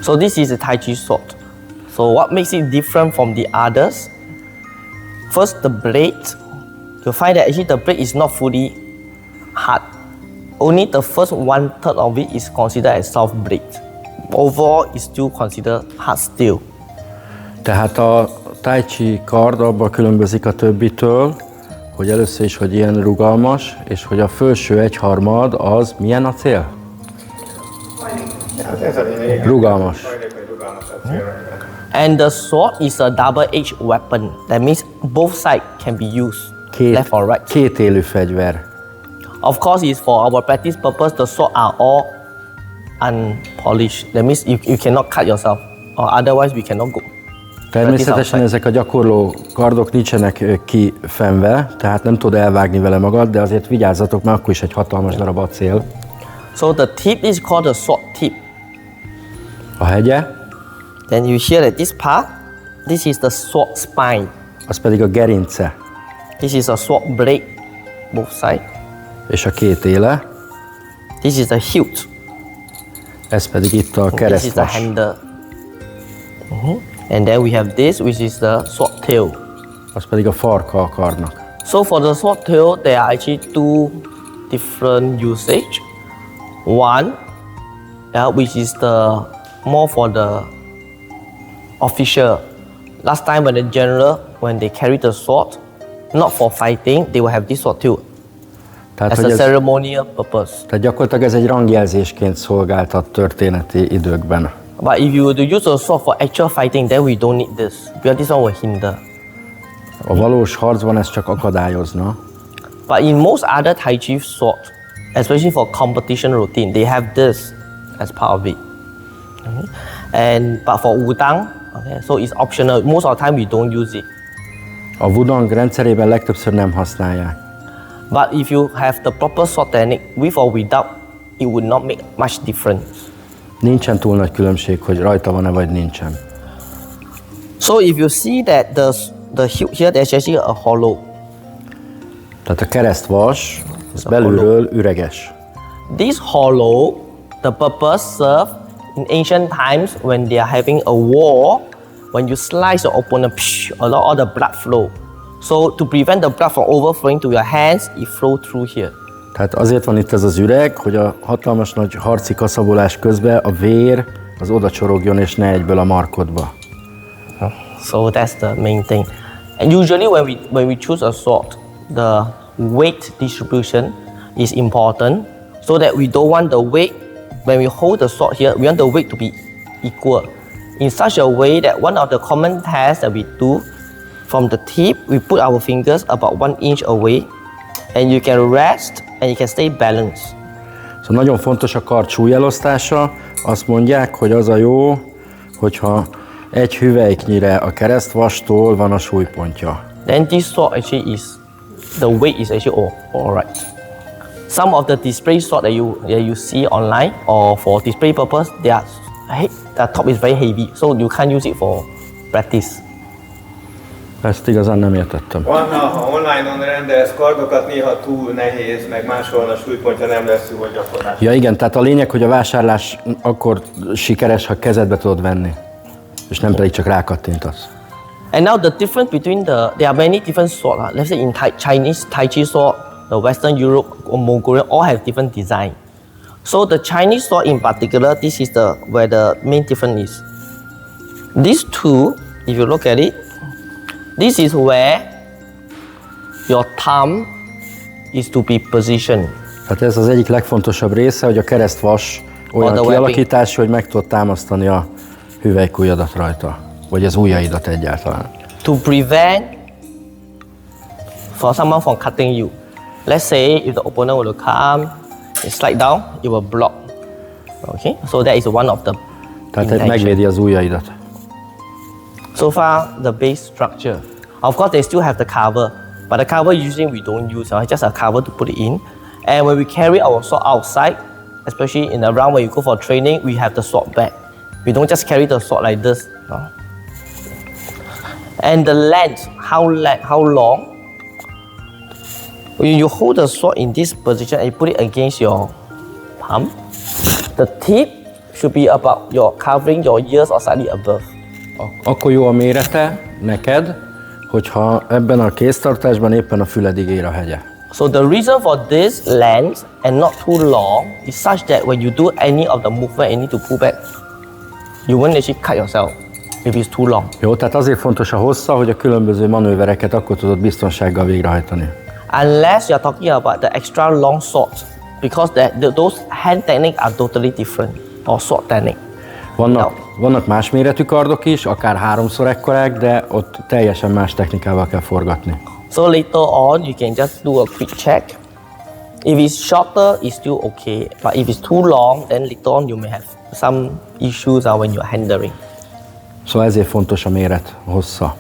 So this is a Tai Chi sword. So what makes it different from the others? First, the blade. You'll find that actually the blade is not fully hard. Only the first 1/3 of it is considered as soft blade. Overall, it's still considered hard steel. Tehát a Tai Chi kard abban különbözik a többitől, hogy először is, hogy ilyen rugalmas, és hogy a felső egyharmad az milyen acél? Rugalmas. And the sword is a double-edged weapon. That means both sides can be used, left or right. Két élő fegyver. Of course, it's for our practice purpose. The sword are all unpolished. That means you cannot cut yourself, or otherwise we cannot go. Természetesen ezek a gyakorló kardok nincsenek kifenve, tehát nem tudod elvágni vele magad, de azért vigyázzatok, mert akkor is egy hatalmas darab acél. So the tip is called the sword tip. A hegye. Then you hear that this part, this is the sword spine. Az pedig a gerince. This is a sword blade, both sides. És a két éle. This is the hilt. Ez pedig itt a keresztvas. This is the handle. And then we have this, which is the sword tail. Az pedig a farka a kardnak. So for the sword tail, there are actually two different usage. One, which is the more for the official. Last time when the general, when they carry the sword, not for fighting, they will have this sword tail. As a ceremonial purpose. Tehát gyakorlatilag ez egy rangjelzésként szolgáltat történeti időkben. But if you were to use a sword for actual fighting, then we don't need this, because this one will hinder. A valós harcban ez csak akadályozna. But in most other Tai Chi sword, especially for competition routine, they have this as part of it. But for Wudang, so it's optional. Most of the time we don't use it. A Wudang rendszerében legtöbbször nem használják. But if you have the proper sword technique, with or without, it would not make much difference. Nincsen túl nagy különbség, hogy rajta van-e vagy nincsen. So if you see that the hilt here, there's actually a hollow. Tehát a keresztvas belülről üreges. This hollow, the purpose served in ancient times when they are having a war, when you slice your opponent, all the blood flow. So to prevent the blood from overflowing to your hands, it flow through here. Tehát azért van itt ez az üreg, hogy a hatalmas nagy harci kaszabolás közben a vér az oda csorogjon és ne egyből a markodba. So that's the main thing. And usually when we choose a sword, the weight distribution is important, so that we don't want the weight, when we hold the sword here, we want the weight to be equal. In such a way that one of the common tests that we do, from the tip, we put our fingers about 1 inch away, and you can rest and you can stay balanced. Szóval nagyon fontos a kard súlyelosztása. Azt mondják, hogy az a jó, hogyha egy hüvelyknyire a keresztvastól van a súlypontja. Then this sword actually is, the weight is actually all right. Some of the display sword that you see online or for display purpose, the top is very heavy, so you can't use it for practice. Ezt igazán nem értettem. Ha online-on rendelsz kardokat, néha túl nehéz, meg máshol a súlypontja nem lesz jó a gyakorlás. Ja igen, tehát a lényeg, hogy a vásárlás akkor sikeres, ha kezedbe tudod venni, és nem pedig csak rákattintasz. And now the difference between there are many different swords. Let's say in Chinese Tai Chi sword, the Western Europe or Mongolian all have different design. So the Chinese sword in particular, this is where the main difference is. These two, if you look at it, this is where your thumb is to be positioned. Tehát ez az egyik legfontosabb része, hogy a keresztvas olyan kialakítású, hogy meg tudod támasztani a hüvelykujjadat rajta, vagy az ujjaidat egyáltalán. To prevent for someone from cutting you. Let's say if the opponent will come and slide down, it will block. Okay, so that is one of the Tehát megvédi az ujjaidat. So far, the base structure. Of course, they still have the cover, but the cover usually we don't use. Just a cover to put it in. And when we carry our sword outside, especially in a round when you go for training, we have the sword back. We don't just carry the sword like this. No? And the length, how long? When you hold the sword in this position and you put it against your palm, the tip should be about your covering your ears or slightly above. Akkor jó a mérete neked, hogyha ebben a kéztartásban éppen a füledig ér a hegye. So the reason for this length and not too long is such that when you do any of the movement and you need to pull back, you won't actually cut yourself if it's too long. Jó, tehát azért fontos a hossza, hogy a különböző manővereket akkor tudod biztonsággal végrehajtani. Unless you're talking about the extra long swords, because those hand techniques are totally different, or sword technique. Vannak más méretű kardok is, akár 3-szor ekkorák, de ott teljesen más technikával kell forgatni. So later on, you can just do a quick check. If it's shorter, it's still okay. But if it's too long, then later on you may have some issues when you're handling. Szóval ezért fontos a méret, hossza.